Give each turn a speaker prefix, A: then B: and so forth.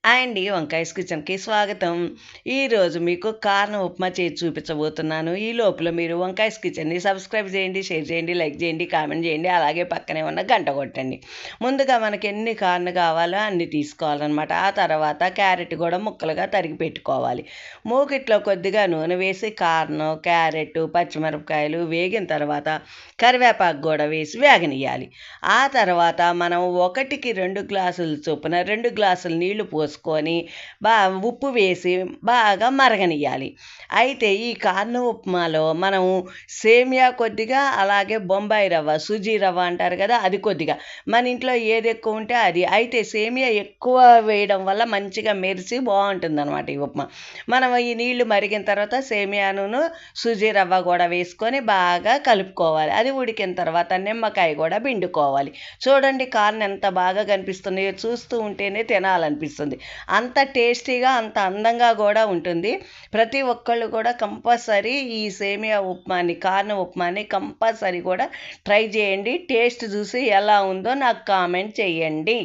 A: Hi అండి. వంకాయస్ కిచెన్‌కి స్వాగతం. ఈరోజు మీకు కార్న్ ఉప్మా చేసి చూపించబోతున్నాను. ఈ లోపల మీరు వంకాయస్ కిచెన్‌ని సబ్స్క్రైబ్ చేయండి, షేర్ చేయండి, లైక్ చేయండి, కామెంట్ చేయండి. అలాగే పక్కనే ఉన్న గంట కొట్టండి. ముందుగా మనకి ఎన్ని కార్న్ కావాలో అన్ని తీసుకోవాలన్నమాట. ఆ తర్వాత క్యారెట్ కూడా ముక్కలుగా తరిగి పెట్టుకోవాలి. మూకిట్లో కొద్దిగా నూనె వేసి కార్న్, క్యారెట్, పచ్చిమిరపకాయలు వేగిన తర్వాత కరివేపాకు కూడా వేసి వేగనియ్యాలి. ఆ తర్వాత మనం 1కి 2 గ్లాసుల చొప్పున 2 గ్లాసుల నీళ్లు పోసుకొని ఉప్పు వేసి బాగా మరగనియ్యాలి. అయితే ఈ కార్న్ ఉప్మాలో మనం సేమియా కొద్దిగా, అలాగే బొంబాయి రవ్వ, సుజీ రవ్వ అంటారు కదా, అది కొద్దిగా. మన ఇంట్లో ఏది ఎక్కువ ఉంటే అది. అయితే సేమియా ఎక్కువ వేయడం వల్ల మంచిగా మెరిసి బాగుంటుందన్నమాట ఈ ఉప్మా. మనం ఈ నీళ్లు మరిగిన తర్వాత సేమియాను, సుజీ రవ్వ కూడా వేసుకొని బాగా కలుపుకోవాలి. అది ఉడికిన తర్వాత నిమ్మకాయ కూడా పిండుకోవాలి. చూడండి కార్న్ ఎంత బాగా కనిపిస్తున్నాయో, చూస్తూ ఉంటేనే తినాలనిపిస్తుంది. అంత టేస్టీగా, అంత అందంగా కూడా ఉంటుంది. ప్రతి ఒక్కళ్ళు కూడా కంపల్సరీ ఈ సేమియా ఉప్మాని, కార్న్ ఉప్మాని కంపల్సరీ కూడా ట్రై చేయండి. టేస్ట్ చూసి ఎలా ఉందో నాకు కామెంట్ చేయండి.